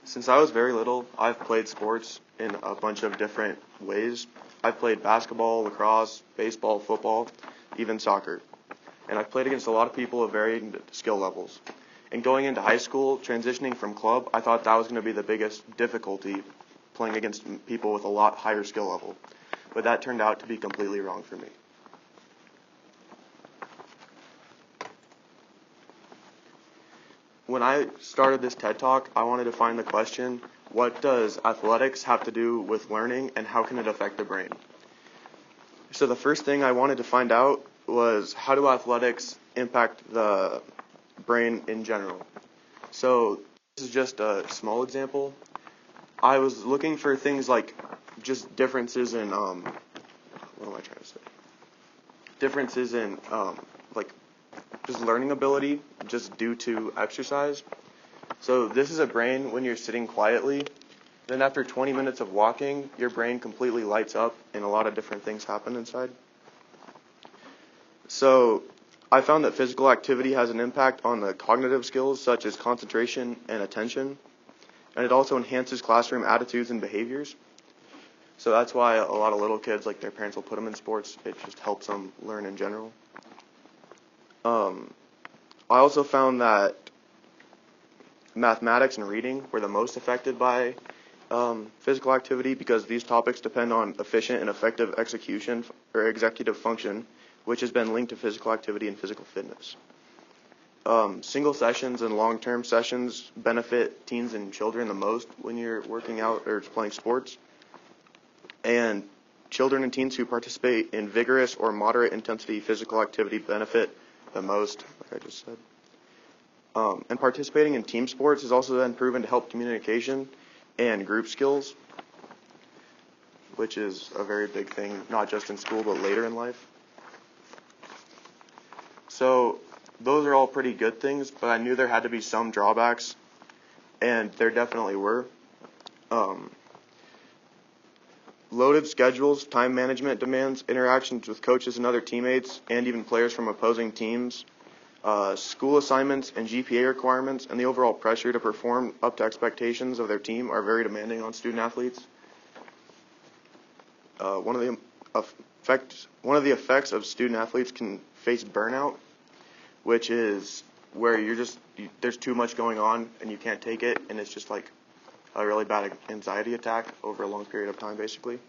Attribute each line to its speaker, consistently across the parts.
Speaker 1: Since I was very little, I've played sports in a bunch of different ways. I've played basketball, lacrosse, baseball, football, even soccer. And I've played against a lot of people of varying skill levels. And going into high school, transitioning from club, I thought that was going to be the biggest difficulty, playing against people with a lot higher skill level. But that turned out to be completely wrong for me. When I started this TED Talk, I wanted to find the question, what does athletics have to do with learning and how can it affect the brain? So the first thing I wanted to find out was, how do athletics impact the brain in general? So this is just a small example. I was looking for things like just differences in, differences in like just learning ability just due to exercise. So this is a brain when you're sitting quietly. Then after 20 minutes of walking, your brain completely lights up and a lot of different things happen inside. So I found that physical activity has an impact on the cognitive skills such as concentration and attention. And it also enhances classroom attitudes and behaviors. So that's why a lot of little kids, like their parents will put them in sports. It just helps them learn in general. I also found that mathematics and reading were the most affected by physical activity because these topics depend on efficient and effective execution or executive function, which has been linked to physical activity and physical fitness. Single sessions and long-term sessions benefit teens and children the most when you're working out or playing sports. And children and teens who participate in vigorous or moderate intensity physical activity benefit the most, like I just said. And participating in team sports has also been proven to help communication and group skills, which is a very big thing, not just in school, but later in life. So those are all pretty good things, but I knew there had to be some drawbacks, and there definitely were. Loaded schedules, time management demands, interactions with coaches and other teammates, and even players from opposing teams, school assignments and GPA requirements, and the overall pressure to perform up to expectations of their team are very demanding on student athletes. One of the effects of student athletes can face burnout, which is where there's too much going on and you can't take it, and it's just like a really bad anxiety attack over a long period of time, basically.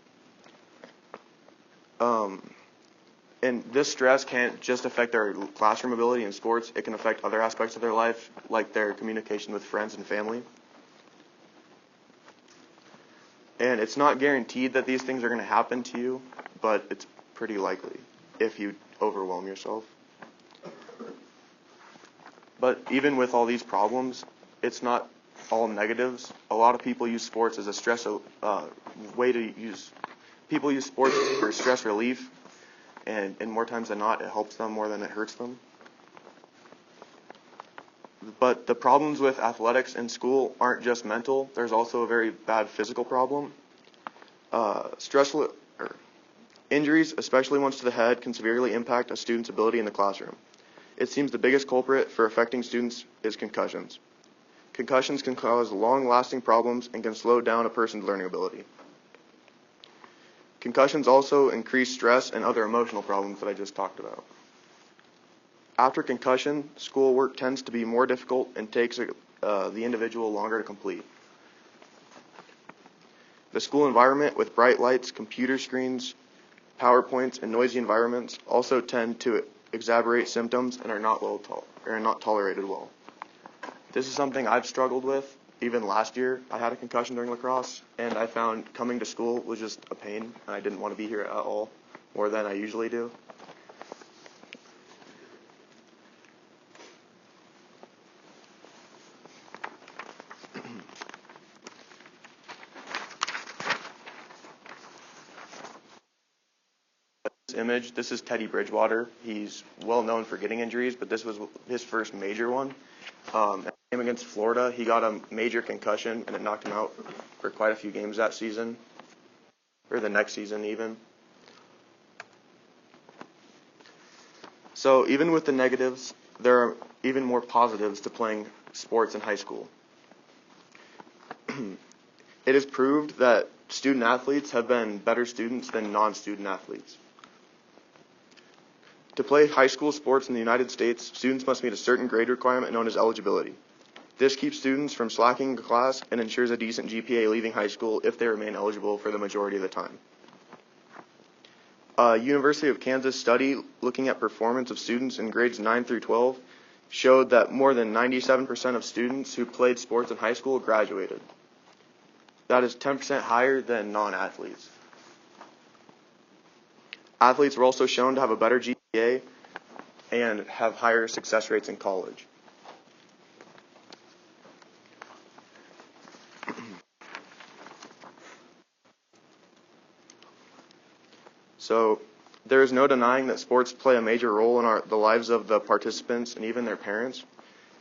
Speaker 1: And this stress can't just affect their classroom ability in sports, it can affect other aspects of their life, like their communication with friends and family. And it's not guaranteed that these things are going to happen to you, but it's pretty likely if you overwhelm yourself. But even with all these problems, it's not all negatives. A lot of people use sports as a people use sports for stress relief, and more times than not, it helps them more than it hurts them. But the problems with athletics in school aren't just mental. There's also a very bad physical problem. Injuries, especially ones to the head, can severely impact a student's ability in the classroom. It seems the biggest culprit for affecting students is concussions. Concussions can cause long-lasting problems and can slow down a person's learning ability. Concussions also increase stress and other emotional problems that I just talked about. After concussion, schoolwork tends to be more difficult and takes the individual longer to complete. The school environment with bright lights, computer screens, PowerPoints, and noisy environments also tend to exacerbate symptoms and are not tolerated well. This is something I've struggled with. Even last year, I had a concussion during lacrosse, and I found coming to school was just a pain, and I didn't want to be here at all, more than I usually do. Image. This is Teddy Bridgewater. He's well known for getting injuries, but this was his first major one. Game against Florida, he got a major concussion, and it knocked him out for quite a few games that season, or the next season even. So even with the negatives, there are even more positives to playing sports in high school. It is proved that student athletes have been better students than non-student athletes. To play high school sports in the United States, students must meet a certain grade requirement known as eligibility. This keeps students from slacking in class and ensures a decent GPA leaving high school if they remain eligible for the majority of the time. A University of Kansas study looking at performance of students in grades 9 through 12 showed that more than 97% of students who played sports in high school graduated. That is 10% higher than non-athletes. Athletes were also shown to have a better GPA and have higher success rates in college. So there is no denying that sports play a major role in the lives of the participants and even their parents.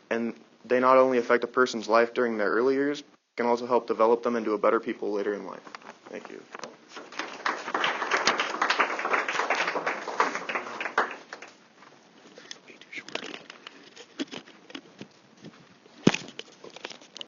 Speaker 1: And they not only affect a person's life during their early years, but can also help develop them into a better people later in life. Thank you.